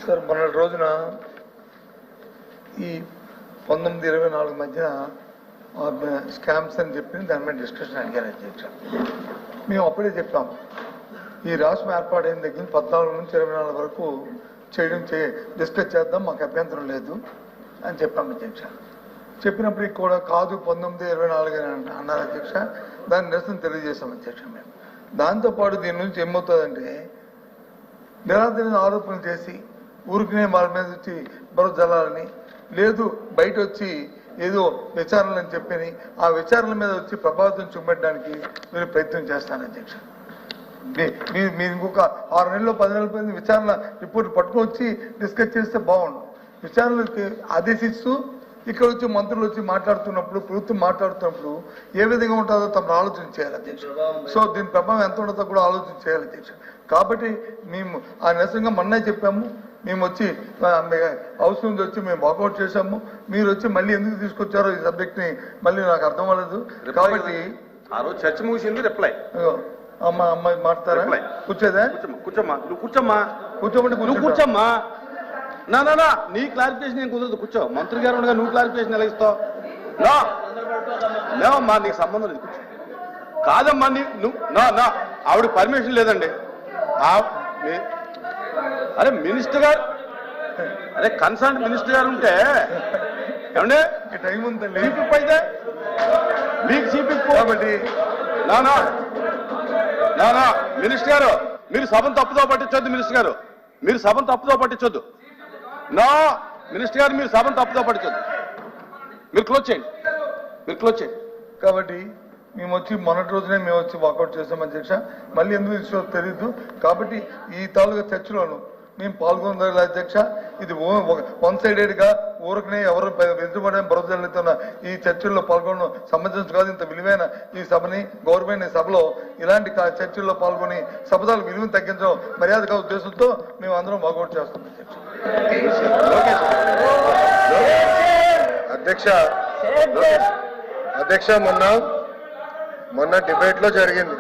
Sir మొన్నటి రోజున ఈ 19-24 మధ్యన స్కామ్స్ అని చెప్పి దాని మీద డిస్కషన్ అడిగారు అధ్యక్ష. మేము అప్పుడే చెప్పాం ఈ రాష్ట్రం ఏర్పాటైన దగ్గర 14 నుంచి 24 వరకు డిస్కస్ చేద్దాం, మాకు అభ్యంతరం లేదు అని చెప్పాం అధ్యక్ష. చెప్పినప్పటికి కూడా కాదు 19-24 అని అన్నారు అధ్యక్ష. దాన్ని నిరసన తెలియజేశాం అధ్యక్ష. మేము దాంతోపాటు దీని నుంచి ఏమవుతుందంటే నిరాధరణ ఆరోపణలు చేసి ఊరికినే వాళ్ళ మీద వచ్చి బరువు జల్లాలని లేదు, బయట వచ్చి ఏదో విచారణలు అని చెప్పని ఆ విచారణల మీద వచ్చి ప్రభావితం చూపెట్టడానికి మీరు ప్రయత్నం చేస్తాను అధ్యక్ష. మీరు ఇంకొక 6 నెలలు 10 నెలల పైన విచారణ రిపోర్ట్ పట్టుకొని వచ్చి డిస్కస్ చేస్తే బాగుండు. విచారణలకి ఆదేశిస్తూ ఇక్కడ వచ్చి మంత్రులు వచ్చి మాట్లాడుతున్నప్పుడు, ప్రభుత్వం మాట్లాడుతున్నప్పుడు ఏ విధంగా ఉంటుందో తమను ఆలోచన చేయాలి అధ్యక్ష. సో దీని ప్రభావం ఎంత ఉంటుందో కూడా ఆలోచన చేయాలి అధ్యక్ష. కాబట్టి మేము ఆ నిరసనగా మొన్నే చెప్పాము. మేము వచ్చి హౌస్ నుంచి వచ్చి మేము వాకౌట్ చేశాము. మీరు వచ్చి మళ్ళీ ఎందుకు తీసుకొచ్చారో ఈ సబ్జెక్ట్ ని మళ్ళీ నాకు అర్థం అవ్వలేదు. కాబట్టి ఆ రోజు చర్చ ముగిసింది. రిప్లై అమ్మాయి మాట్లాడతారా? కూర్చోదా? కూర్చోమ్మా, నువ్వు కూర్చోమ్మా. కూర్చోమంటే నువ్వు కూర్చోమ్మా. నా నీ క్లారిఫికేషన్ నేను కుదరదు. కూర్చో. మంత్రి గారు ఉండగా నువ్వు క్లారిఫికేషన్ ఎలా ఇస్తావు? లేవమ్మా, నీకు సంబంధం లేదు. కూర్చో. కాదమ్మా, నువ్వు నా ఆవిడ పర్మిషన్ లేదండి. అరే మినిస్టర్ గారు, అరే కన్సర్న్ మినిస్టర్ గారు ఉంటే ఏమంటే టైం ఉందండి. చీఫ్ అయితే మీకు చీఫ్ కాబట్టి నా మినిస్టర్ గారు మీరు సభను తప్పుదో పట్టించొద్దు. మినిస్టర్ గారు మీరు సభను తప్పుదో పట్టించొద్దు. నా మినిస్టర్ గారు మీరు సభను తప్పుదో పట్టించొద్దు. మీరు క్లోజ్ చేయండి. కాబట్టి మేము వచ్చి మొన్నటి రోజునే మేము వచ్చి వాకౌట్ చేసాం అధ్యక్ష. మళ్ళీ ఎందుకు ఇష్టం తెలియదు. కాబట్టి ఈ తాలూకా చర్చలోను మేము పాల్గొనలేదు అధ్యక్ష. ఇది 1 సైడెడ్ గా ఊరికనే ఎవరు వెనుకబడిన బరువుతున్న ఈ చర్చల్లో పాల్గొనడం సంబంధించి కాదు. ఇంత విలువైన ఈ సభని, గౌరవమైన సభలో ఇలాంటి చర్చల్లో పాల్గొని సభదాల విలువను తగ్గించడం మర్యాదగా ఉద్దేశంతో మేము అందరం వాకౌట్ చేస్తాం అధ్యక్ష. అధ్యక్ష మొన్న డిబేట్ లో జరిగింది.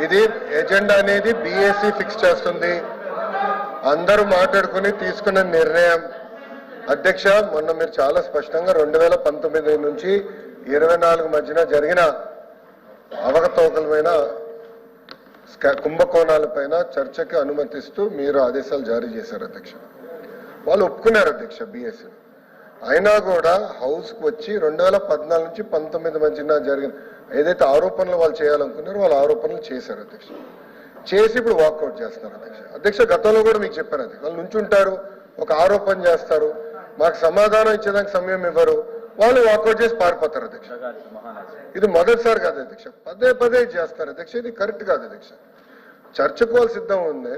ఇది ఎజెండా అనేది బీఏసీ ఫిక్స్ చేస్తుంది. అందరూ మాట్లాడుకుని తీసుకున్న నిర్ణయం. అధ్యక్ష, మొన్న మీరు చాలా స్పష్టంగా 2019 నుంచి 24 మధ్యన జరిగిన అవకతవకలమైన కుంభకోణాలపైన చర్చకి అనుమతిస్తూ మీరు ఆదేశాలు జారీ చేశారు అధ్యక్ష. వాళ్ళు ఒప్పుకున్నారు అధ్యక్ష బీఎస్సీ. అయినా కూడా హౌస్కి వచ్చి 2014 నుంచి 19 మధ్యన జరిగిన ఏదైతే ఆరోపణలు వాళ్ళు చేయాలనుకున్నారో వాళ్ళ ఆరోపణలు చేశారు అధ్యక్ష. చేసి ఇప్పుడు వాకౌట్ చేస్తున్నారు అధ్యక్ష. అధ్యక్ష, గతంలో కూడా మీకు చెప్పాను అధ్యక్ష, వాళ్ళు నుంచుంటారు, ఒక ఆరోపణ చేస్తారు, మాకు సమాధానం ఇచ్చేదానికి సమయం ఇవ్వరు, వాళ్ళు వాకౌట్ చేసి పారిపోతారు అధ్యక్ష. ఇది మొదటిసారి కాదు అధ్యక్ష, పదే చేస్తారు అధ్యక్ష. ఇది కరెక్ట్ కాదు అధ్యక్ష. చర్చకు వాళ్ళు సిద్ధం ఉంది,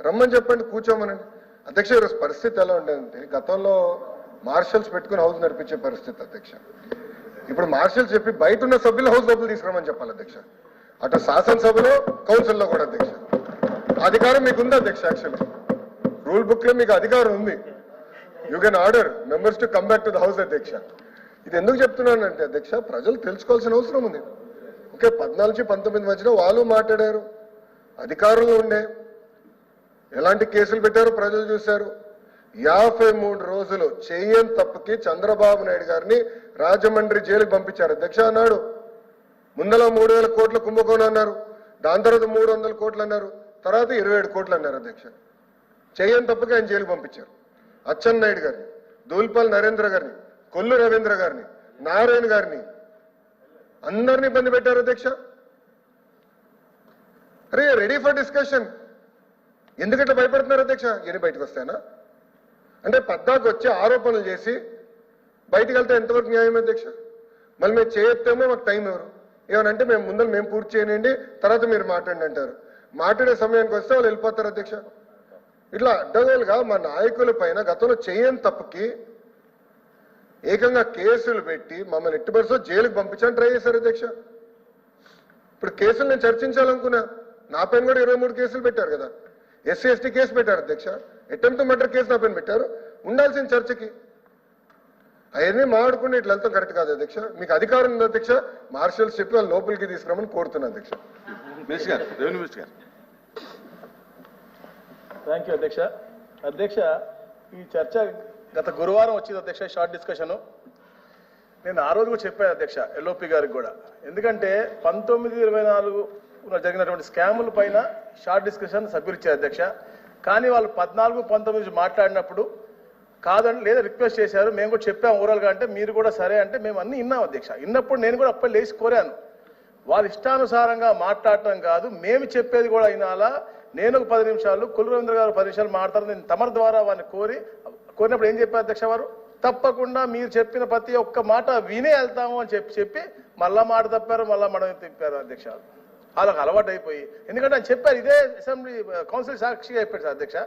రమ్మని చెప్పండి, కూర్చోమనండి అధ్యక్ష. ఈరోజు పరిస్థితి ఎలా ఉండేదంటే గతంలో మార్షల్స్ పెట్టుకుని హౌస్ నడిపించే పరిస్థితి అధ్యక్ష. ఇప్పుడు మార్షల్స్ చెప్పి బయట ఉన్న సభ్యులు హౌస్ లోపల తీసుకురామని చెప్పాలి అధ్యక్ష. అటు శాసనసభలో కౌన్సిల్లో కూడా అధ్యక్ష అధికారం మీకు ఉంది అధ్యక్ష. యాక్చువల్లీ రూల్ బుక్ లో మీకు అధికారం ఉంది. You can order members to come back to the house అధ్యక్ష. ఇది ఎందుకు చెప్తున్నానంటే అధ్యక్ష, ప్రజలు తెలుసుకోవాల్సిన అవసరం ఉంది. ఓకే, 14 నుంచి 19 మధ్యలో వాళ్ళు మాట్లాడారు, అధికారులు ఉండే, ఎలాంటి కేసులు పెట్టారో ప్రజలు చూశారు. 53 రోజులు చేయని తప్పుకి చంద్రబాబు నాయుడు గారిని రాజమండ్రి జైలుకి పంపించారు అధ్యక్ష. అన్నాడు ముందల 3000 కోట్ల కుంభకోణం అన్నారు, దాని తర్వాత 300 కోట్లు అన్నారు, తర్వాత 27 కోట్లు అన్నారు అధ్యక్ష. చేయని తప్పుకి ఆయన జైలుకి పంపించారు. అచ్చెన్నాయుడు గారిని, దూల్పల్ నరేంద్ర గారిని, కొల్లు రవీంద్ర గారిని, నారాయణ గారిని అందరినీ ఇబ్బంది పెట్టారు అధ్యక్ష. అరే రెడీ ఫర్ డిస్కషన్. ఎందుకంటే భయపడుతున్నారు అధ్యక్ష, ఎన్ని బయటకు వస్తాయనా అంటే పద్దాకు వచ్చి ఆరోపణలు చేసి బయటికి వెళ్తే ఎంతవరకు న్యాయం అధ్యక్ష? మళ్ళీ మేము చేయొత్తేమో మాకు టైం ఎవరు ఏమనంటే మేము పూర్తి చేయనండి, తర్వాత మీరు మాట్లాడండి అంటారు. మాట్లాడే సమయానికి వస్తే వాళ్ళు వెళ్ళిపోతారు అధ్యక్ష. ఇట్లా అడ్డగోలుగా మా నాయకుల పైన గతంలో చేయని తప్పుకి ఏకంగా కేసులు పెట్టి మమ్మల్ని ఎట్టిపరిసో జైలుకి పంపించాలని ట్రై చేశారు అధ్యక్ష. ఇప్పుడు కేసులు నేను చర్చించాలనుకున్నా, నా పైన కూడా 23 కేసులు పెట్టారు కదా. ఎస్సీ ఎస్టీ కేసు పెట్టారు అధ్యక్ష, అటెంప్ట్ మర్డర్ కేసు నా పైన పెట్టారు. ఉండాల్సిన చర్చకి అవన్నీ మాట్లాడుకుంటే ఇట్లా వెళ్తాం కరెక్ట్ కాదు అధ్యక్ష. మీకు అధికారం ఉంది అధ్యక్ష, మార్షల్స్ చెప్పి వాళ్ళు లోపలికి తీసుకురామని కోరుతున్నా అధ్యక్ష. మినిస్టర్ గారు, రెవెన్యూ మినిస్టర్ గారు. థ్యాంక్ యూ అధ్యక్ష. అధ్యక్ష, ఈ చర్చ గత గురువారం వచ్చింది అధ్యక్ష, షార్ట్ డిస్కషన్. నేను ఆ రోజు కూడా చెప్పాను అధ్యక్ష ఎల్ఓపి గారికి కూడా. ఎందుకంటే 19-24 జరిగినటువంటి స్కాముల పైన షార్ట్ డిస్కషన్ సభ్యులు ఇచ్చారు అధ్యక్ష. కానీ వాళ్ళు 14-19 మాట్లాడినప్పుడు కాదని లేదా రిక్వెస్ట్ చేశారు. మేము కూడా చెప్పాము ఓవరాల్గా. అంటే మీరు కూడా సరే అంటే మేము అన్ని విన్నాం అధ్యక్ష. విన్నప్పుడు నేను కూడా అప్పుడు లేచి కోరాను, వాళ్ళు ఇష్టానుసారంగా మాట్లాడటం కాదు, మేము చెప్పేది కూడా వినాలా. నేను ఒక 10 నిమిషాలు, కుల రవీంద్ర గారు 10 నిమిషాలు మాట్లాడతారు. నేను తమరి ద్వారా వారిని కోరినప్పుడు ఏం చెప్పారు అధ్యక్ష వారు, తప్పకుండా మీరు చెప్పిన ప్రతి ఒక్క మాట వినే వెళ్తాము అని చెప్పి మళ్ళా మాట తప్పారు, మళ్ళా మాట తిప్పారు అధ్యక్ష. వాళ్ళకి అలవాటు అయిపోయి, ఎందుకంటే ఆయన చెప్పారు, ఇదే అసెంబ్లీ కౌన్సిల్ సాక్షిగా చెప్పారు సార్ అధ్యక్ష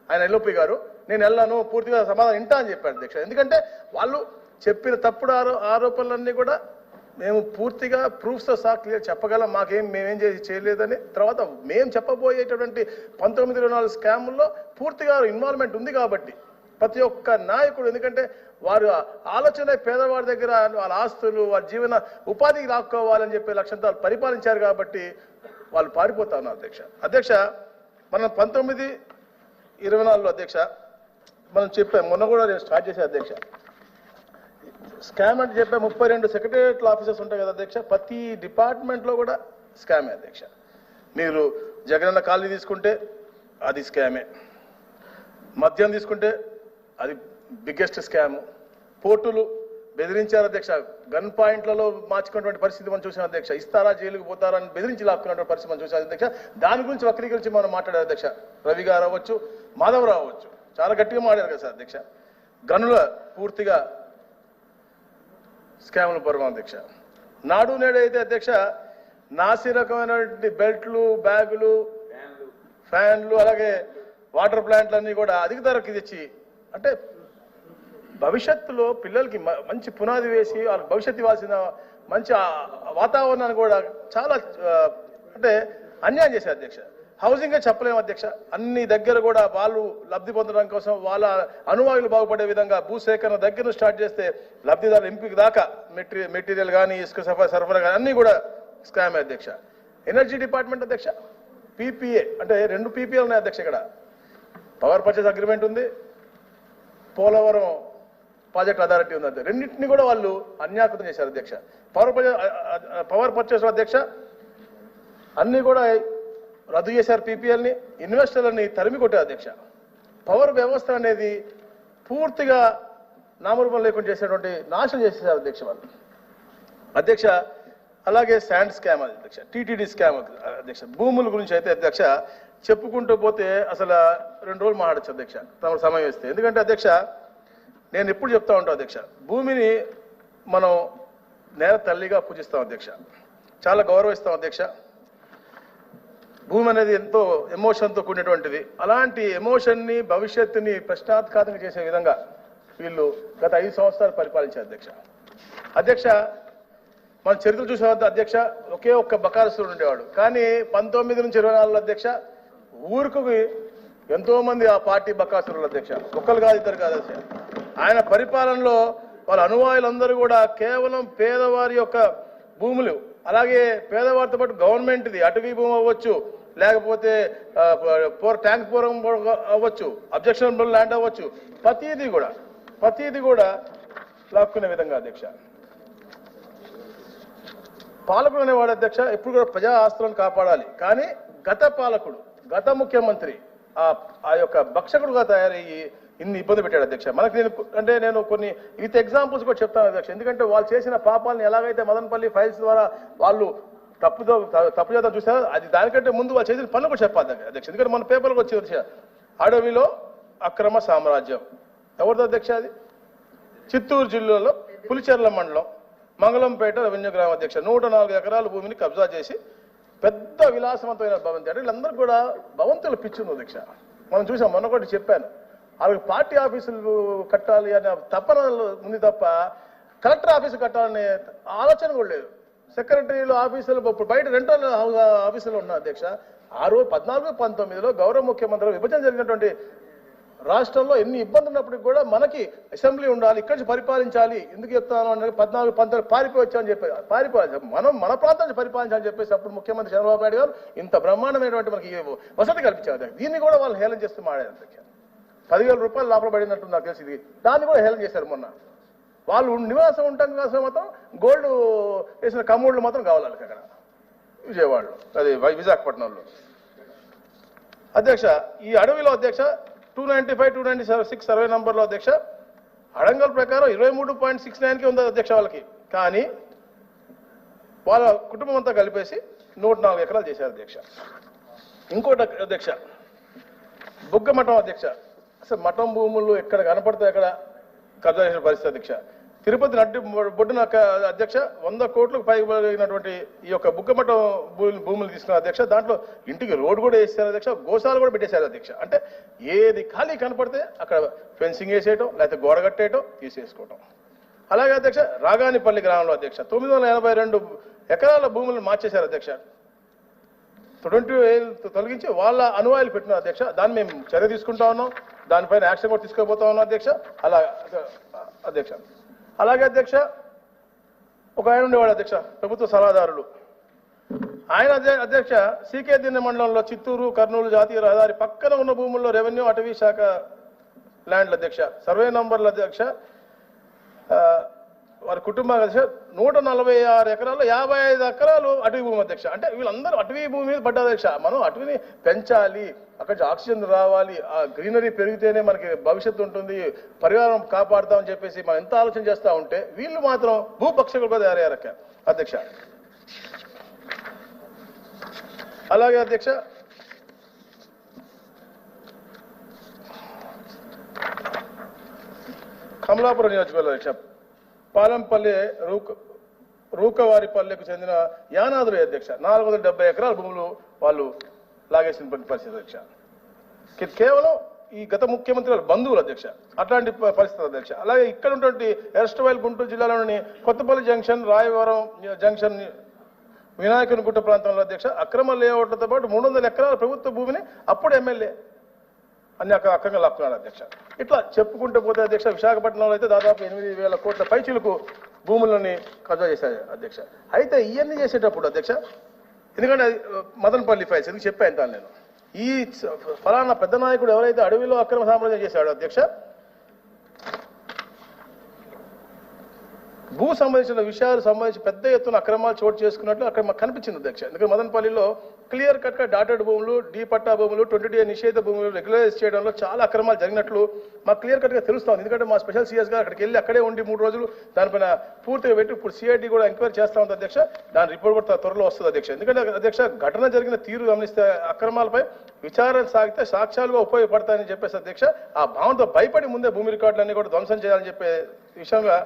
ఆయన ఎల్ఓపి గారు, నేను వెళ్ళాను పూర్తిగా సమాధానం వింటా అని చెప్పారు అధ్యక్ష. ఎందుకంటే వాళ్ళు చెప్పిన తప్పుడు ఆరోపణలన్నీ కూడా మేము పూర్తిగా ప్రూఫ్స్తో సహా క్లియర్ చెప్పగలం, మేమేం చేయలేదని. తర్వాత మేము చెప్పబోయేటటువంటి 19-24 స్కాముల్లో పూర్తిగా ఇన్వాల్వ్మెంట్ ఉంది కాబట్టి ప్రతి ఒక్క నాయకుడు, ఎందుకంటే వారు ఆలోచన పేదవాడి దగ్గర వాళ్ళ ఆస్తులు, వారి జీవన ఉపాధికి లాక్కోవాలని చెప్పే లక్ష్యంతో వాళ్ళు పరిపాలించారు కాబట్టి వాళ్ళు పారిపోతా ఉన్నారు అధ్యక్ష. అధ్యక్ష, మనం 19-24లో అధ్యక్ష మనం చెప్పాం, మొన్న కూడా నేను స్టార్ట్ చేసే అధ్యక్ష, స్కామ్ అంటే చెప్పా 32 సెక్రటేరియట్ ఆఫీసర్స్ ఉంటాయి కదా అధ్యక్ష, ప్రతి డిపార్ట్మెంట్లో కూడా స్కామే అధ్యక్ష. మీరు జగనన్న కాలనీ తీసుకుంటే అది స్కామే, మద్యం తీసుకుంటే అది బిగ్గెస్ట్ స్కాము, పోర్టులు బెదిరించారు అధ్యక్ష, గన్ పాయింట్లలో మార్చుకున్నటువంటి పరిస్థితి మనం చూసాం అధ్యక్ష, ఇస్తారా జైలుకు పోతారా అని బెదిరించి లాక్కున్నటువంటి పరిస్థితి మనం చూసాం అధ్యక్ష. దాని గురించి వక్రీకరించి మనం మాట్లాడారు అధ్యక్ష. రవి గారు అవ్వచ్చు, మాధవరావు అవ్వచ్చు, చాలా గట్టిగా మాట్లాడారు కదా సార్ అధ్యక్ష. గనుల పూర్తిగా స్కాముల పర్వం అధ్యక్ష. నాడు నేడు అయితే అధ్యక్ష నాసి రకమైనటువంటి బెల్ట్లు, బ్యాగులు, ఫ్యాన్లు, అలాగే వాటర్ ప్లాంట్లన్నీ కూడా అధిక ధరకి తెచ్చి, అంటే భవిష్యత్తులో పిల్లలకి మంచి పునాది వేసి వాళ్ళకి భవిష్యత్తు ఇవ్వాల్సిన మంచి వాతావరణాన్ని కూడా చాలా అంటే అన్యాయం చేశారు అధ్యక్ష. హౌసింగే చెప్పలేము అధ్యక్ష. అన్ని దగ్గర కూడా వాళ్ళు లబ్ధి పొందడం కోసం వాళ్ళ అనువాయులు బాగుపడే విధంగా భూసేకరణ దగ్గర స్టార్ట్ చేస్తే లబ్ధిదారుల ఎంపిక దాకా మెటీరియల్ కానీ ఇసుక సరఫరా కానీ అన్నీ కూడా స్కామ్ అధ్యక్ష. ఎనర్జీ డిపార్ట్మెంట్ అధ్యక్ష, పీపీఏ అంటే 2 పీపీఏలు ఉన్నాయి అధ్యక్ష. ఇక్కడ పవర్ పర్చేస్ అగ్రిమెంట్ ఉంది, పోలవరం ప్రాజెక్ట్ అథారిటీ ఉంది అధ్యక్ష. రెండింటినీ కూడా వాళ్ళు అన్యాకృతం చేశారు అధ్యక్ష. పవర్ పర్చేస్ అధ్యక్ష అన్నీ కూడా రద్దు చేశారు పీపీఎల్ని, ఇన్వెస్టర్లని తరిమి కొట్టారు అధ్యక్ష. పవర్ వ్యవస్థ అనేది పూర్తిగా నామరూపం లేకుండా చేసేటువంటి నాశనం చేసేసారు అధ్యక్ష వాళ్ళు అధ్యక్ష. అలాగే శాండ్ స్కామ్ అధ్యక్ష, టీటీడీ స్కామ్ అధ్యక్ష. భూముల గురించి అయితే అధ్యక్ష చెప్పుకుంటూ పోతే అసలు 2 రోజులు మాట్లాడచ్చు అధ్యక్ష తమ సమయం ఇస్తే. ఎందుకంటే అధ్యక్ష నేను ఎప్పుడు చెప్తా ఉంటాను అధ్యక్ష, భూమిని మనం నేల తల్లిగా పూజిస్తాం అధ్యక్ష, చాలా గౌరవిస్తాం అధ్యక్ష. భూమి అనేది ఎంతో ఎమోషన్తో కూడినటువంటిది. అలాంటి ఎమోషన్ని భవిష్యత్తుని ప్రశ్నార్థకాతంగా చేసే విధంగా వీళ్ళు గత 5 సంవత్సరాలు పరిపాలించారు అధ్యక్ష. అధ్యక్ష మన చరిత్ర చూసే అధ్యక్ష ఒకే ఒక్క బకాసురుడు ఉండేవాడు. కానీ 19 నుంచి 24 అధ్యక్ష ఊరుకు ఎంతో మంది ఆ పార్టీ బకాసురులు అధ్యక్ష, ఒక్కరు కాదు ఇద్దరు కాదు అధ్యక్ష. ఆయన పరిపాలనలో వాళ్ళ అనువాయులందరూ కూడా కేవలం పేదవారి యొక్క భూములు, అలాగే పేదవారితో పాటు గవర్నమెంట్ది అటవీ భూమి అవ్వచ్చు, లేకపోతే ట్యాంక్ పూరం అవ్వచ్చు, అబ్జెక్షనబుల్ ల్యాండ్ అవ్వచ్చు, ప్రతిదీ కూడా లాక్కునే విధంగా అధ్యక్ష. పాలకుడు అనేవాడు అధ్యక్ష ఎప్పుడు కూడా ప్రజా ఆస్తులను కాపాడాలి. కానీ గత పాలకుడు, గత ముఖ్యమంత్రి ఆ యొక్క భక్షకుడుగా తయారయ్యి ఇన్ని ఇబ్బంది పెట్టాడు అధ్యక్ష. మనకు నేను కొన్ని విత్ ఎగ్జాంపుల్స్ కూడా చెప్తాను అధ్యక్ష. ఎందుకంటే వాళ్ళు చేసిన పాపాలను ఎలాగైతే మదనపల్లి ఫైల్స్ ద్వారా వాళ్ళు తప్పు చేద్దాం చూసారో, అది దానికంటే ముందు వాళ్ళు చేసిన పనులు కూడా చెప్పాలి అధ్యక్ష. ఎందుకంటే మన పేపర్లకు వచ్చి అధ్యక్ష, అడవిలో అక్రమ సామ్రాజ్యం ఎవరిదో అధ్యక్ష, అది చిత్తూరు జిల్లాలో పులిచెర్ల మండలం మంగళంపేట రెవెన్యూ గ్రామ అధ్యక్ష 104 ఎకరాల భూమిని కబ్జా చేసి పెద్ద విలాసవంతమైన భవంతి, అంటే వీళ్ళందరూ కూడా భవంతులు పిచ్చింది అధ్యక్ష. మనం చూసాం, మొన్న ఒకటి చెప్పాను, వాళ్ళకి పార్టీ ఆఫీసులు కట్టాలి అనే తపన ఉంది తప్ప కలెక్టర్ ఆఫీసు కట్టాలనే ఆలోచన కూడా లేదు. సెక్రటరీలు ఆఫీసులు ఇప్పుడు బయట రెంటల్ ఆఫీసులు ఉన్నాయి అధ్యక్ష. ఆ రోజు 14-19లో గౌరవ ముఖ్యమంత్రి విభజన జరిగినటువంటి రాష్ట్రంలో ఎన్ని ఇబ్బందులు ఉన్నప్పటికీ కూడా మనకి అసెంబ్లీ ఉండాలి, ఇక్కడి నుంచి పరిపాలించాలి, ఎందుకు చెప్తాను అంటే 14-19 పారిపోవచ్చు అని చెప్పి మనం మన ప్రాంతం నుంచి పరిపాలించాలని చెప్పేసి అప్పుడు ముఖ్యమంత్రి చంద్రబాబు నాయుడు గారు ఇంత బ్రహ్మాండమైనటువంటి మనకి వసతి కల్పించారు. దీన్ని కూడా వాళ్ళు హేళన చేస్తూ మాడారు అధ్యక్ష. 10,000 రూపాయలు లోపల పడినట్టు నాకు తెలిసి ఇది. దాన్ని కూడా హెల్ప్ చేశారు మొన్న. వాళ్ళు నివాసం మాత్రం గోల్డ్ వేసిన కమోడ్లు మాత్రం కావాలి వాళ్ళకి అక్కడ విజయవాడలో, అది విశాఖపట్నంలో. అధ్యక్ష, ఈ అడవిలో అధ్యక్ష 295, 296 సర్వే నంబర్లో అధ్యక్ష అడంగల్ ప్రకారం 23.69కి ఉంది అధ్యక్ష వాళ్ళకి. కానీ వాళ్ళ కుటుంబం అంతా కలిపేసి 104 ఎకరాలు చేశారు అధ్యక్ష. ఇంకోటి అధ్యక్ష, బుగ్గ మఠం అధ్యక్ష, అసలు మఠం భూములు ఎక్కడ కనపడితే అక్కడ కబ్జా చేసిన పరిస్థితి అధ్యక్ష. తిరుపతి నడ్డి బొడ్డున అధ్యక్ష 100 కోట్లకు పైనటువంటి ఈ యొక్క బుగ్గమఠం భూములు తీసుకున్న అధ్యక్ష. దాంట్లో ఇంటికి రోడ్డు కూడా వేసారు అధ్యక్ష, గోశాలు కూడా పెట్టేశారు అధ్యక్ష. అంటే ఏది ఖాళీ కనపడితే అక్కడ ఫెన్సింగ్ వేసేయటం, లేకపోతే గోడ కట్టేయటం, తీసేసుకోవటం. అలాగే అధ్యక్ష రాగానిపల్లి గ్రామంలో అధ్యక్ష 982 ఎకరాల భూములను మార్చేశారు అధ్యక్ష. 20 తొలగించి వాళ్ళ అనువాయిలు పెట్టిన అధ్యక్ష. దాన్ని మేము చర్య తీసుకుంటా ఉన్నాం, దానిపైన యాక్షన్ కూడా తీసుకోబోతా ఉన్నాం అధ్యక్ష. అలా అధ్యక్ష, అలాగే అధ్యక్ష ఒక ఆయన ఉండేవాడు అధ్యక్ష, ప్రభుత్వ సలహాదారులు. ఆయన అధ్యక్ష సీకే దిన్నె మండలంలో చిత్తూరు కర్నూలు జాతీయ రహదారి పక్కన ఉన్న భూముల్లో రెవెన్యూ అటవీ శాఖ ల్యాండ్ల అధ్యక్ష సర్వే నంబర్ల అధ్యక్ష వారి కుటుంబ అధ్యక్ష 146 ఎకరాల్లో 55 ఎకరాలు అటవీ భూమి అధ్యక్ష. అంటే వీళ్ళందరూ అటవీ భూమి మీద పడ్డ అధ్యక్ష. మనం అటవీని పెంచాలి, అక్కడ ఆక్సిజన్ రావాలి, ఆ గ్రీనరీ పెరిగితేనే మనకి భవిష్యత్తు ఉంటుంది, పరివారం కాపాడుతామని చెప్పేసి మనం ఎంత ఆలోచన చేస్తూ ఉంటే వీళ్ళు మాత్రం భూపక్షకులుగా తయారయ్యారు అధ్యక్ష. అలాగే అధ్యక్ష కమలాపురం నియోజకవర్గం అధ్యక్ష పాలంపల్లి రూకవారిపల్లెకు చెందిన యానాదులు అధ్యక్ష 470 ఎకరాల భూములు వాళ్ళు లాగేసిన పరిస్థితి అధ్యక్ష. కేవలం ఈ గత ముఖ్యమంత్రి వాళ్ళ బంధువులు అధ్యక్ష అట్లాంటి పరిస్థితి అధ్యక్ష. అలాగే ఇక్కడ ఉన్నటువంటి ఎర్స్టవైల్ గుంటూరు జిల్లాలోని కొత్తపల్లి జంక్షన్, రాయవరం జంక్షన్, వినాయకుని గుట్ట ప్రాంతంలో అధ్యక్ష అక్రమ లేఅవుట్లతో పాటు 300 ఎకరాల ప్రభుత్వ భూమిని అప్పుడు ఎమ్మెల్యే అన్ని అక్రమంగా లాక్కున్నాడు అధ్యక్ష. ఇట్లా చెప్పుకుంటూ పోతే అధ్యక్ష విశాఖపట్నంలో అయితే దాదాపు 8,000 కోట్ల పైచిలకు భూములని కబ్జా చేశారు అధ్యక్ష. అయితే ఇవన్నీ చేసేటప్పుడు అధ్యక్ష, ఎందుకంటే మదనపల్లి ఫైల్స్ ఎందుకు చెప్పాను నేను, ఈ ఫలానా పెద్ద నాయకుడు ఎవరైతే అడవిలో అక్రమ సామ్రాజ్యం చేశాడో అధ్యక్ష, భూ సంబంధించిన విషయాలు సంబంధించి పెద్ద ఎత్తున అక్రమాలు చోటు చేసుకున్నట్లు అక్కడ మాకు కనిపించింది అధ్యక్ష. ఎందుకంటే మదనపల్లిలో క్లియర్ కట్ గా డాటెడ్ భూములు, డీ పట్టా భూములు, 20D నిషేధ భూములు రెగ్యులరైజ్ చేయడంలో చాలా అక్రమాలు జరిగినట్లు మాకు క్లియర్ కట్ గా తెలుస్తుంది. ఎందుకంటే మా స్పెషల్ సిఎస్ గారు అక్కడికి వెళ్ళి అక్కడే ఉండి 3 రోజులు దానిపైన పూర్తిగా పెట్టి ఇప్పుడు సిఐడి కూడా ఎంక్వైరీ చేస్తా ఉంది అధ్యక్ష. దాని రిపోర్ట్ కూడా త్వరలో వస్తుంది అధ్యక్ష. ఎందుకంటే అధ్యక్ష ఘటన జరిగిన తీరు గమనిస్తే అక్రమాలపై విచారణ సాగితే సాక్ష్యాలుగా ఉపయోగపడతాయని చెప్పేసి అధ్యక్ష ఆ భావంతో భయపడి ముందే భూమి రికార్డులన్నీ కూడా ధ్వంసం చేయాలని చెప్పే విషయంగా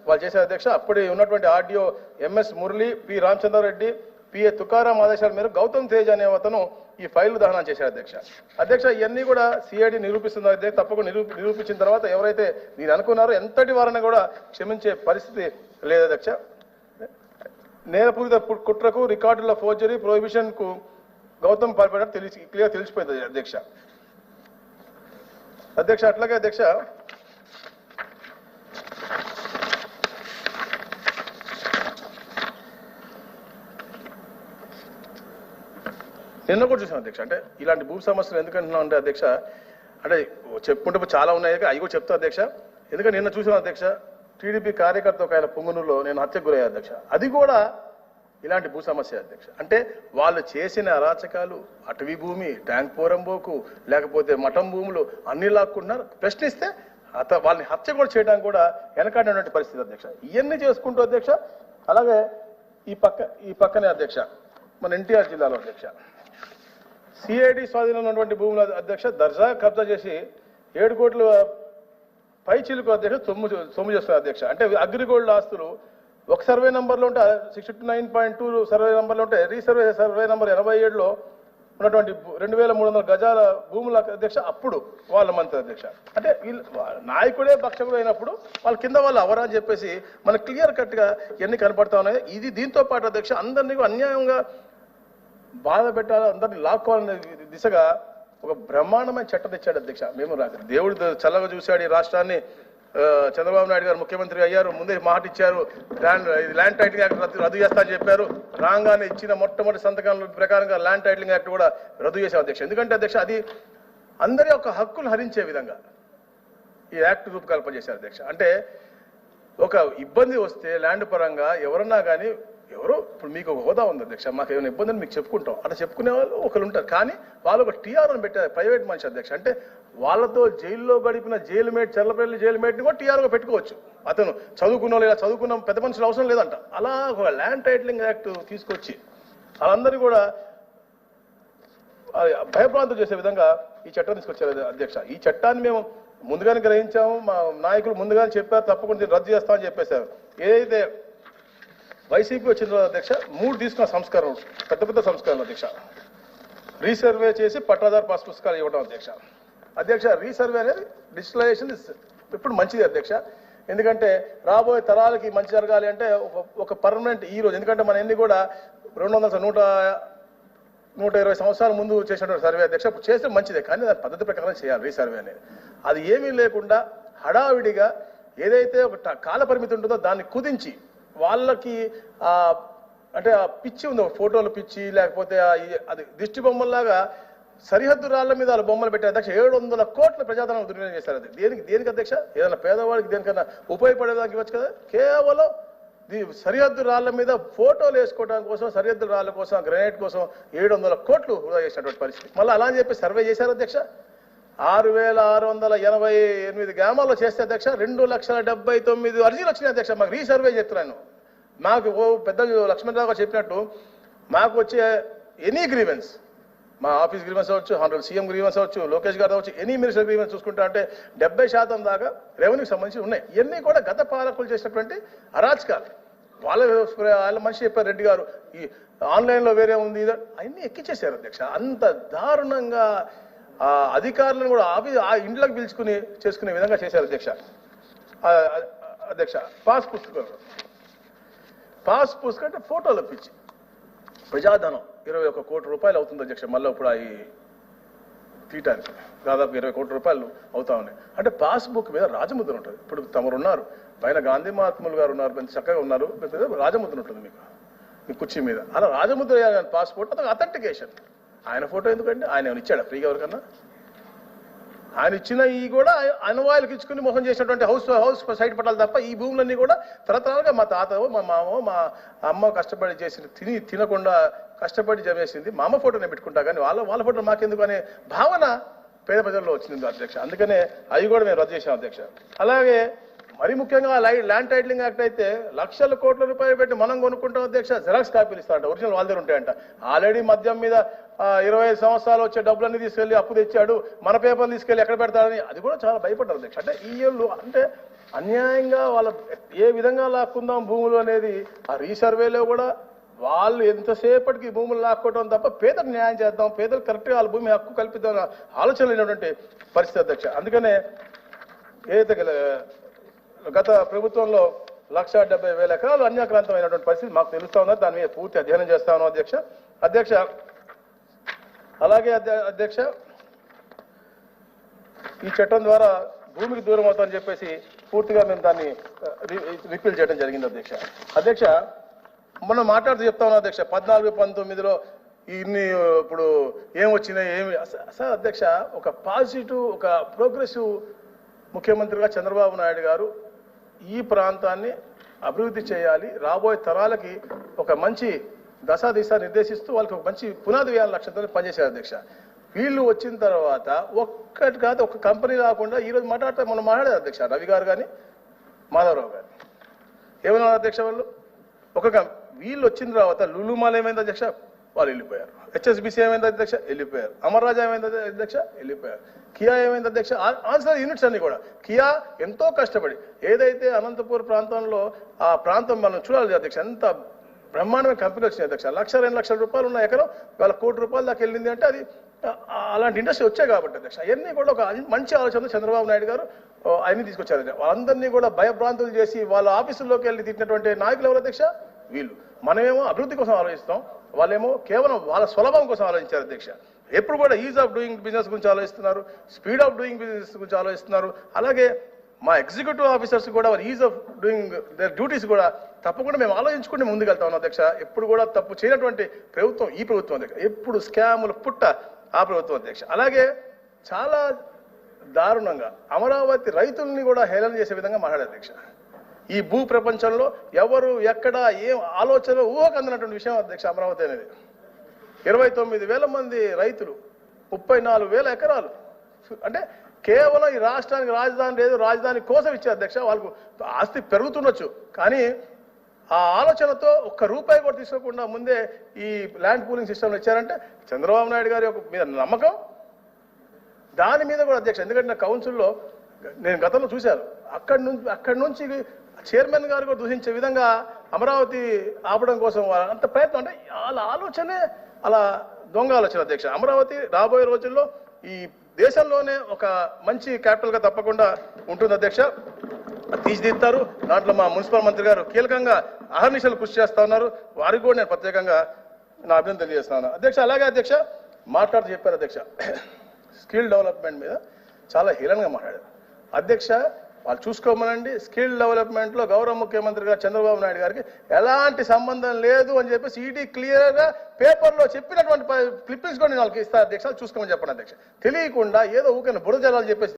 వాళ్ళు చేశారు అధ్యక్ష. అప్పుడే ఉన్నటువంటి RDO MS Murali, P Ramachandra Reddy, PA Tukaram ఆదేశాల మేరకు గౌతమ్ తేజ్ అనే అతను ఈ ఫైల్ దహనం చేశారు అధ్యక్ష. అధ్యక్ష ఇవన్నీ కూడా సిఐడి నిరూపిస్తుంది అధ్యక్ష. తప్పకుండా నిరూపించిన తర్వాత ఎవరైతే నేను అనుకున్నారో ఎంతటి వారిని కూడా క్షమించే పరిస్థితి లేదు అధ్యక్ష. నేరపూరిత కుట్రకు, రికార్డుల ఫోర్జరీ, ప్రొహిబిషన్ కు గౌతమ్ పాల్పడినట్టు క్లియర్ తెలిసిపోయింది అధ్యక్ష. అట్లాగే అధ్యక్ష నిన్న కూడా చూసాం అధ్యక్ష. అంటే ఇలాంటి భూ సమస్యలు ఎందుకంటున్నాం అంటే అధ్యక్ష, అంటే చెప్పుకుంటే చాలా ఉన్నాయి, అవి కూడా చెప్తా అధ్యక్ష. ఎందుకంటే నిన్న చూసాం అధ్యక్ష, టీడీపీ కార్యకర్త ఒక ఆయన పొంగునూరులో నేను హత్యకు గురయ్యా అధ్యక్ష. అది కూడా ఇలాంటి భూ సమస్య అధ్యక్ష. అంటే వాళ్ళు చేసిన అరాచకాలు, అటవీ భూమి, ట్యాంక్ పోరంబోకు, లేకపోతే మఠం భూములు అన్ని లాక్కుంటున్నారు. ప్రశ్నిస్తే వాళ్ళని హత్య కూడా చేయడానికి కూడా వెనకాడినటువంటి పరిస్థితి అధ్యక్ష. ఇవన్నీ చేసుకుంటూ అధ్యక్ష, అలాగే ఈ పక్కనే అధ్యక్ష మన ఎన్టీఆర్ జిల్లాలో అధ్యక్ష సిఐడి స్వాధీనంలో ఉన్నటువంటి భూముల అధ్యక్ష దర్జా కబ్జా చేసి 7 కోట్ల పైచిలకు అధ్యక్ష సొమ్ము చేస్తున్నారు అధ్యక్ష. అంటే అగ్రిగోల్డ్ ఆస్తులు ఒక సర్వే నంబర్లో ఉంటే 69.2 సర్వే నంబర్లో ఉంటే సర్వే నంబర్ 87లో ఉన్నటువంటి 2,300 గజాల భూముల అధ్యక్ష అప్పుడు వాళ్ళ మంత్రి అధ్యక్ష. అంటే వీళ్ళు నాయకుడే భక్షకుడు అయినప్పుడు వాళ్ళ కింద వాళ్ళు అవరా అని చెప్పేసి మనకు క్లియర్ కట్ గా ఎన్ని కనపడతా ఉన్నాయి. ఇది దీంతో పాటు అధ్యక్ష అందరినీ అన్యాయంగా బాధ పెట్టాలి, అందరినీ లాక్కోవాలనే దిశగా ఒక బ్రహ్మాండమైన చట్టం తెచ్చాడు అధ్యక్ష. మేము దేవుడు చల్లగా చూశాడు ఈ రాష్ట్రాన్ని. చంద్రబాబు నాయుడు గారు ముఖ్యమంత్రి అయ్యారు, ముందే మాట ఇచ్చారు, ల్యాండ్ టైటిలింగ్ యాక్ట్ రద్దు చేస్తా అని చెప్పారు. రాగానే ఇచ్చిన మొట్టమొదటి సంతకాల ప్రకారంగా ల్యాండ్ టైటిలింగ్ యాక్ట్ కూడా రద్దు చేశారు అధ్యక్ష. ఎందుకంటే అధ్యక్ష అది అందరి యొక్క హక్కులు హరించే విధంగా ఈ యాక్ట్ రూపకల్పన చేశారు అధ్యక్ష. అంటే ఒక ఇబ్బంది వస్తే ల్యాండ్ పరంగా ఎవరన్నా కానీ ఇప్పుడు మీకు ఒక హోదా ఉంది అధ్యక్ష, మాకు ఏమైనా ఇబ్బందిని మీకు చెప్పుకుంటాం, అట్లా చెప్పుకునే వాళ్ళు ఒకరు ఉంటారు. కానీ వాళ్ళు ఒక టీఆర్ఓని పెట్టారు, ప్రైవేట్ మనిషి అధ్యక్ష. అంటే వాళ్ళతో జైల్లో గడిపిన జైలు మేట్, చర్లపల్లి జైలు మేట్ని కూడా టీఆర్ఓ పెట్టుకోవచ్చు. అతను చదువుకున్న వాళ్ళు, ఇలా చదువుకున్న పెద్ద మనుషులు అవసరం లేదంట. అలా ఒక ల్యాండ్ టైటిలింగ్ యాక్ట్ తీసుకొచ్చి వాళ్ళందరినీ కూడా భయప్రాంతం చేసే విధంగా ఈ చట్టాన్ని తీసుకొచ్చారు అధ్యక్ష. ఈ చట్టాన్ని మేము ముందుగానే గ్రహించాము, మా నాయకులు ముందుగానే చెప్పారు తప్పకుండా దీన్ని రద్దు చేస్తామని చెప్పేశారు. ఏదైతే వైసీపీ వచ్చిన తర్వాత అధ్యక్ష 3 తీసుకున్న సంస్కరణ, పెద్ద పెద్ద సంస్కరణలు అధ్యక్ష. రీసర్వే చేసి పట్టాదారు పాస్ పుస్తకాలు ఇవ్వడం అధ్యక్ష. రీసర్వే అనేది డిజిటలైజేషన్ ఇప్పుడు మంచిది అధ్యక్ష. ఎందుకంటే రాబోయే తరాలకి మంచి జరగాలి అంటే ఒక పర్మనెంట్ ఈ రోజు, ఎందుకంటే మన ఎన్ని కూడా 120 సంవత్సరాల ముందు చేసినటువంటి సర్వే అధ్యక్ష. ఇప్పుడు చేస్తే మంచిదే, కానీ దాని పద్ధతి ప్రకారం చేయాలి రీసర్వే అనేది. అది ఏమీ లేకుండా హడావిడిగా ఏదైతే ఒక కాల పరిమితి ఉంటుందో దాన్ని కుదించి వాళ్ళకి అంటే ఆ పిచ్చి ఉంది, ఫోటోలు పిచ్చి, లేకపోతే అది దిష్టి బొమ్మల్లాగా సరిహద్దు రాళ్ల మీద వాళ్ళ బొమ్మలు పెట్టే అధ్యక్ష 700 కోట్ల ప్రజాధనం దుర్వినియోగం చేశారు. అది దేనికి అధ్యక్ష? ఏదైనా పేదవాడికి దేనికన్నా ఉపయోగపడేదానికి ఇవ్వచ్చు కదా. కేవలం సరిహద్దు రాళ్ల మీద ఫోటోలు వేసుకోవడానికి కోసం, సరిహద్దు రాళ్ల కోసం, గ్రెనేట్ కోసం 700 కోట్లు వృధా చేసినటువంటి పరిస్థితి. మళ్ళీ అలా అని చెప్పి సర్వే చేశారు అధ్యక్ష. 6688 గ్రామాల్లో చేస్తే అధ్యక్ష 2,79,000 అర్జీలు వచ్చినాయి అధ్యక్ష. మాకు రీసర్వే చెప్తున్నాను. మాకు పెద్ద లక్ష్మణరావు గారు చెప్పినట్టు మాకు వచ్చే ఎనీ గ్రీవెన్స్, మా ఆఫీస్ గ్రీవెన్స్ అవ్వచ్చు, హానరబుల్ సీఎం గ్రీవెన్స్ అవ్వచ్చు, లోకేష్ గారు అవ్వచ్చు, ఎనీ మినిస్టర్ గ్రీవెన్స్ చూసుకుంటా అంటే 70% దాకా రెవెన్యూకి సంబంధించి ఉన్నాయి. ఇవన్నీ కూడా గత పాలకులు చేసినటువంటి అరాచకాలు. వాళ్ళ మనిషి చెప్పారు రెడ్డి గారు, ఈ ఆన్లైన్లో వేరే ఉంది, అవన్నీ ఎక్కిచ్చేశారు అధ్యక్ష. అంత దారుణంగా అధికారులను కూడా ఆ ఇండ్లకు పిలుచుకుని చేసుకునే విధంగా చేశారు అధ్యక్ష. పాస్ పుస్తకం అంటే ఫోటోలు పిచ్చి ప్రజాధనం 21 కోట్ల రూపాయలు అవుతుంది అధ్యక్ష. మళ్ళీ ఇప్పుడు ఈ తీయటానికి దాదాపు 20 కోట్ల రూపాయలు అవుతా ఉన్నాయి. అంటే పాస్బుక్ మీద రాజముద్ర ఉంటుంది. ఇప్పుడు తమరు ఉన్నారు, పైన గాంధీ మహాత్ములు గారు ఉన్నారు, చక్కగా ఉన్నారు, రాజముద్ర ఉంటుంది మీకు మీ కుర్చీ మీద. అలా రాజముద్ర పాస్పోర్ట్ అతను అథెంటికేషన్. ఆయన ఫోటో ఎందుకంటే ఆయన ఏమైనా ఇచ్చాడా ఫ్రీగా ఎవరికన్నా? ఆయన ఇచ్చిన ఈ కూడా అనువాయిలకు ఇచ్చుకుని మోసం చేసినటువంటి హౌస్ సైట్ పట్టాలి తప్ప ఈ భూములన్నీ కూడా తరతరాలుగా మా తాతవో, మా మామో, మా అమ్మ కష్టపడి చేసింది, తినకుండా కష్టపడి జమేసింది. మా అమ్మ ఫోటోనే పెట్టుకుంటా కానీ వాళ్ళ ఫోటో మాకెందుకు అనే భావన పేద ప్రజల్లో వచ్చింది అధ్యక్ష. అందుకనే అవి కూడా మేము రద్దు చేసాం అధ్యక్ష. అలాగే మరి ముఖ్యంగా ల్యాండ్ టైటిలింగ్ యాక్ట్ అయితే లక్షల కోట్ల రూపాయలు పెట్టి మనం కొనుక్కుంటాం అధ్యక్ష. జెరాక్స్ కాపీలు ఇస్తారంట, ఒరిజినల్ వాళ్ళ దగ్గర ఉంటాయంట. ఆల్రెడీ మద్యం మీద 25 సంవత్సరాలు వచ్చే డబ్బులన్నీ తీసుకెళ్లి అప్పు తెచ్చాడు, మన పేపర్లు తీసుకెళ్లి ఎక్కడ పెడతారని అది కూడా చాలా భయపడ్డారు అధ్యక్ష. అంటే ఈ ఏళ్ళు అంటే అన్యాయంగా వాళ్ళ ఏ విధంగా లాక్కుందాం భూములు అనేది ఆ రీసర్వేలో కూడా వాళ్ళు ఎంతసేపటికి భూములు లాక్కోవడం తప్ప పేదలకు న్యాయం చేద్దాం, పేదలు కరెక్ట్గా వాళ్ళ భూమి హక్కు కల్పిద్దాం ఆలోచన లేనటువంటి పరిస్థితి అధ్యక్ష. అందుకనే ఏదైతే గత ప్రభుత్వంలో 1,70,000 ఎకరాలు అన్యాక్రాంతమైనటువంటి పరిస్థితి మాకు తెలుస్తా ఉందా, దాని మీద పూర్తి అధ్యయనం చేస్తా ఉన్నాం అధ్యక్ష. అలాగే అధ్యక్ష ఈ చట్టం ద్వారా భూమికి దూరం అవుతామని చెప్పేసి పూర్తిగా మేము దాన్ని రిపీల్ చేయడం జరిగింది అధ్యక్ష. మనం మాట్లాడుతూ చెప్తా ఉన్నాం అధ్యక్ష. 14-19లో ఇన్ని ఇప్పుడు ఏం వచ్చినాయి ఏమి సార్ అధ్యక్ష. ఒక పాజిటివ్, ఒక ప్రోగ్రెసివ్ ముఖ్యమంత్రిగా చంద్రబాబు నాయుడు గారు ఈ ప్రాంతాన్ని అభివృద్ధి చేయాలి, రాబోయే తరాలకి ఒక మంచి దశ నిర్దేశిస్తూ వాళ్ళకి ఒక మంచి పునాది వేయాలని లక్ష్యంతో పనిచేశారు అధ్యక్ష. వీళ్ళు వచ్చిన తర్వాత ఒక్కటి కాదు, ఒక కంపెనీ రాకుండా ఈరోజు మనం మాట్లాడారు అధ్యక్ష. రవి గారు కానీ మాధవరావు గారు ఏమన్నా అధ్యక్ష, వాళ్ళు వీళ్ళు వచ్చిన తర్వాత లులుమాల్ ఏమైంది అధ్యక్ష, వాళ్ళు వెళ్ళిపోయారు. హెచ్ఎస్బిసి ఏమైంది అధ్యక్ష, వెళ్ళిపోయారు. అమర్రాజా ఏమైంది అధ్యక్ష, వెళ్ళిపోయారు. కియా ఏమైంది అధ్యక్ష, ఆన్సర్ యూనిట్స్ అన్ని కూడా కియా ఎంతో కష్టపడి ఏదైతే అనంతపూర్ ప్రాంతంలో ఆ ప్రాంతం మనం చూడాలి అధ్యక్ష, ఎంత బ్రహ్మాండమైన కంపెనీ వచ్చినాయి అధ్యక్ష. 1,02 లక్షల రూపాయలు ఉన్న ఎకరం వాళ్ళ 1 కోటి రూపాయల దాకా వెళ్ళింది అంటే అది అలాంటి ఇండస్ట్రీ వచ్చాయి కాబట్టి అధ్యక్ష. అవన్నీ కూడా ఒక మంచి ఆలోచన చంద్రబాబు నాయుడు గారు అవన్నీ తీసుకొచ్చారు. వాళ్ళందరినీ కూడా భయభ్రాంతులు చేసి వాళ్ళ ఆఫీసుల్లోకి వెళ్ళి తిట్టినటువంటి నాయకులు ఎవరు అధ్యక్ష? వీళ్ళు. మనమేమో అభివృద్ధి కోసం ఆలోచిస్తాం, వాళ్ళేమో కేవలం వాళ్ళ సులభం కోసం ఆలోచించారు అధ్యక్ష. ఎప్పుడు కూడా ఈజ్ ఆఫ్ డూయింగ్ బిజినెస్ గురించి ఆలోచిస్తున్నారు, స్పీడ్ ఆఫ్ డూయింగ్ బిజినెస్ గురించి ఆలోచిస్తున్నారు. అలాగే మా ఎగ్జిక్యూటివ్ ఆఫీసర్స్ కూడా is of doing there duties కూడా తప్పకుండా మేము ఆలోచించుకుంటే ముందుకెళ్తా ఉన్నాం అధ్యక్ష. ఎప్పుడు కూడా తప్పు చేయనటువంటి ప్రభుత్వం ఈ ప్రభుత్వం అధ్యక్ష. ఎప్పుడు స్కాములు పుట్ట ఆ ప్రభుత్వం అధ్యక్ష. అలాగే చాలా దారుణంగా అమరావతి రైతుల్ని కూడా హేళన చేసే విధంగా మాట్లాడారు అధ్యక్ష. ఈ భూ ప్రపంచంలో ఎవరు ఎక్కడ ఏం ఆలోచన ఊహకందనటువంటి విషయం అధ్యక్ష. అమరావతి అనేది 29,000 మంది రైతులు, 34,000 ఎకరాలు, అంటే కేవలం ఈ రాష్ట్రానికి రాజధాని లేదు, రాజధాని కోసం ఇచ్చే అధ్యక్ష. వాళ్ళకు ఆస్తి పెరుగుతుండొచ్చు, కానీ ఆ ఆలోచనతో ఒక్క రూపాయి కూడా తీసుకోకుండా ముందే ఈ ల్యాండ్ పూలింగ్ సిస్టమ్లో ఇచ్చారంటే చంద్రబాబు నాయుడు గారి మీద నమ్మకం, దాని మీద కూడా అధ్యక్ష. ఎందుకంటే నా కౌన్సిల్లో నేను గతంలో చూశాను, అక్కడి నుంచి చైర్మన్ గారు కూడా దూషించే విధంగా అమరావతి ఆపడం కోసం అంత ప్రయత్నం, అంటే వాళ్ళ ఆలోచనే అలా దొంగ ఆలోచన అధ్యక్ష. అమరావతి రాబోయే రోజుల్లో ఈ దేశంలోనే ఒక మంచి క్యాపిటల్గా తప్పకుండా ఉంటుంది అధ్యక్ష. తీర్చిదిద్దుతారు. దాంట్లో మా మున్సిపల్ మంత్రి గారు కీలకంగా అహర్నిశలు కృషి చేస్తా ఉన్నారు. వారికి కూడా నేను ప్రత్యేకంగా నా అభినందన తెలియజేస్తున్నాను అధ్యక్ష. అలాగే అధ్యక్ష మాట్లాడుతూ చెప్పారు అధ్యక్ష, స్కిల్ డెవలప్మెంట్ మీద చాలా హీనంగా మాట్లాడారు అధ్యక్ష. వాళ్ళు చూసుకోమనండి, స్కిల్ డెవలప్మెంట్లో గౌరవ ముఖ్యమంత్రి గారు చంద్రబాబు నాయుడు గారికి ఎలాంటి సంబంధం లేదు అని చెప్పేసి ఈడీ క్లియర్గా పేపర్లో చెప్పినటువంటి క్లిప్పింగ్స్ కూడా నేను వాళ్ళకి ఇస్తాను అధ్యక్ష. చూసుకోమని చెప్పండి అధ్యక్ష. తెలియకుండా ఏదో ఊరికే బురద జలాలు చెప్పేసి